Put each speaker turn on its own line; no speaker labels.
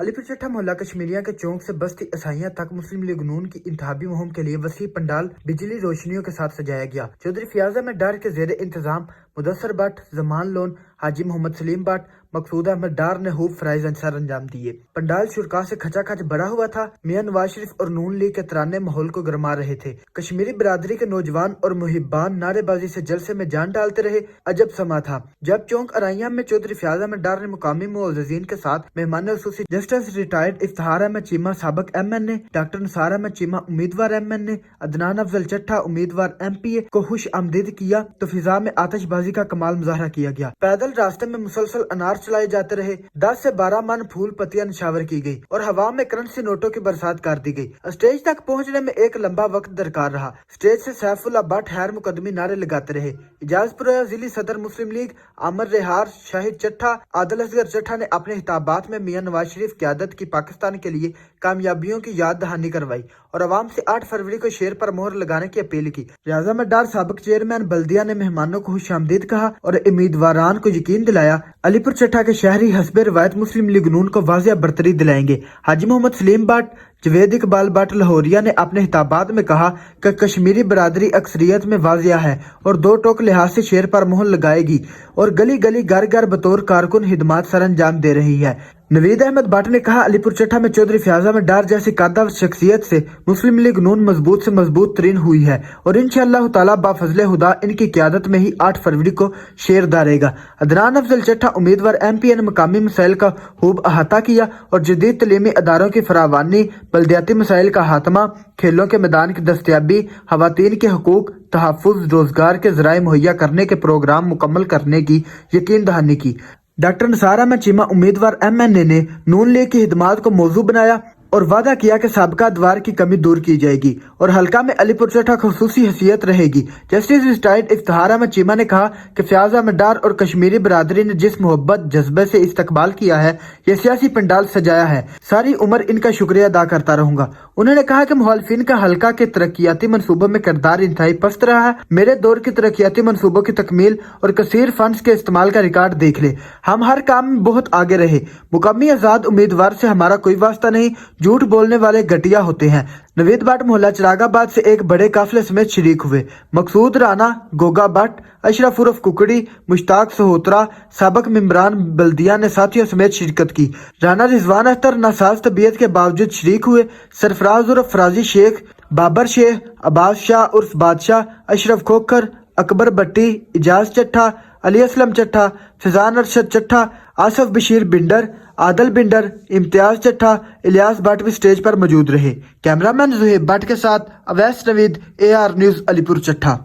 علی پور چٹھا محلہ کشمیریہ کے چونک سے بستی عیسائیاں تک مسلم لیگ نون کی انتخابی مہم کے لیے وسیع پنڈال بجلی روشنیوں کے ساتھ سجایا گیا۔ چودھری فیاض احمد ڈار کے زیر انتظام Mudassir but, Zaman loan, Haji Muhammad Saleem but, مقصود احمد ڈار نے خوب فرائض سر انجام دیے۔ پنڈال شرکا سے کھچا کھچ بھرا ہوا تھا۔ میاں نواز شریف اور نون لیگ کے ترانے ماحول کو گرما رہے تھے۔ کشمیری برادری کے نوجوان اور محبان نعرے بازی سے جلسے میں جان ڈالتے رہے۔ عجب سما تھا جب چونک ارائیاں میں چودھری فیاض احمد ڈار نے مقامی معززین کے ساتھ مہمان خصوصی جسٹس ریٹائرڈ افتخار احمد چیمہ سابق ایم این اے، ڈاکٹر نثار احمد چیمہ امیدوار ایم این اے، عدنان افضل چٹھا امیدوار ایم پی اے کو خوش آمدید کیا تو فضا میں آتش بازی کا کمال مظاہرہ کیا گیا۔ پیدل راستے میں مسلسل انار چلائے جاتے رہے۔ 10 سے 12 من پھول پتیاں نشاور کی گئی اور ہوا میں کرنسی نوٹوں کی برسات کر دی گئی۔ اسٹیج تک پہنچنے میں ایک لمبا وقت درکار رہا۔ اسٹیج سے سیف اللہ بٹ خیر مقدمی نعرے لگاتے رہے۔ اجاز پرویا ضلعی صدر مسلم لیگ عامر ریحار شاہد چٹھا، عادل اصغر چٹھا نے اپنے خطابات میں میاں نواز شریف قیادت کی پاکستان کے لیے کامیابیوں کی یاد دہانی کروائی اور عوام سے 8 فروری کو شیر پر مہر لگانے کی اپیل کی۔ ریاض احمد ڈار سابق چیئرمین بلدیہ نے مہمانوں کو خوش آمدید کہا اور امیدواران کو یقین دلایا علی پور چٹھا کے شہری حسب روایت مسلم لیگ نون کو واضح برتری دلائیں گے۔ حاجی محمد سلیم بٹ، جوید اقبال بٹ لاہوریہ نے اپنے خطابات میں کہا کہ کشمیری برادری اکثریت میں واضح ہے اور 2 ٹوک لحاظ سے شیر پر مہر لگائے گی اور گلی گلی گھر گھر بطور کارکن خدمات سر انجام دے رہی ہے۔ نوید احمد بٹ نے کہا علی پور چٹھا میں چودھری فیاض احمد ڈار جیسی قادہ شخصیت سے مسلم لیگ نون مضبوط سے مضبوط ترین ہوئی ہے اور انشاءاللہ تعالی بفضل خدا ان کی قیادت میں ہی 8 فروری کو شیر دھارے گا۔ عدنان افضل چٹھا امیدوار ایم پی اے نے مقامی مسائل کا خوب احاطہ کیا اور جدید تعلیمی اداروں کی فراوانی، بلدیاتی مسائل کا خاتمہ، کھیلوں کے میدان کی دستیابی، خواتین کے حقوق، تحفظ، روزگار کے ذرائع مہیا کرنے کے پروگرام مکمل کرنے کی یقین دہانی کی۔ ڈاکٹر نثار احمد چیمہ امیدوار ایم این اے نے نون لیگ کی خدمات کو موضوع بنایا اور وعدہ کیا کہ سابقہ ادوار کی کمی دور کی جائے گی اور حلقہ میں علی پور چٹھا خصوصی حیثیت رہے گی۔ جسٹس ریٹائرڈ افتخار احمد چیمہ نے کہا کہ فیاض احمد ڈار اور کشمیری برادری نے جس محبت جذبے سے استقبال کیا ہے، یہ سیاسی پنڈال سجایا ہے، ساری عمر ان کا شکریہ ادا کرتا رہوں گا۔ انہوں نے کہا کہ مخالفین کا حلقہ کے ترقیاتی منصوبوں میں کردار انتہائی پست رہا ہے۔ میرے دور کے ترقیاتی منصوبوں کی تکمیل اور کثیر فنڈز کے استعمال کا ریکارڈ دیکھ لے۔ ہم ہر کام میں بہت آگے رہے۔ مقامی آزاد امیدوار سے ہمارا کوئی واسطہ نہیں، جھوٹ بولنے والے گھٹیا ہوتے ہیں۔ نوید بٹ محلہ چراغ آباد سے ایک بڑے قافلے سمیت شریک ہوئے۔ مقصود رانا، گوگا بٹ، اشرف عرف ککڑی، مشتاق سہوترا سابق ممبران بلدیہ نے ساتھیوں سمیت شرکت کی۔ رانا رضوان اختر ناساز طبیعت کے باوجود شریک ہوئے۔ سرفراز عرف فرازی شیخ، بابر شیخ، عباس شاہ عرف بادشاہ، اشرف کھوکھر، اکبر بٹی، اجاز چٹھا، علی اسلم چٹھا، فضان ارشد چٹھا، آصف بشیر بنڈر، عادل بنڈر، امتیاز چٹھا، الیاس بٹ بھی سٹیج پر موجود رہے۔ کیمرہ مین زہیب بٹ کے ساتھ اویس نوید، AR نیوز علی پور چٹھا۔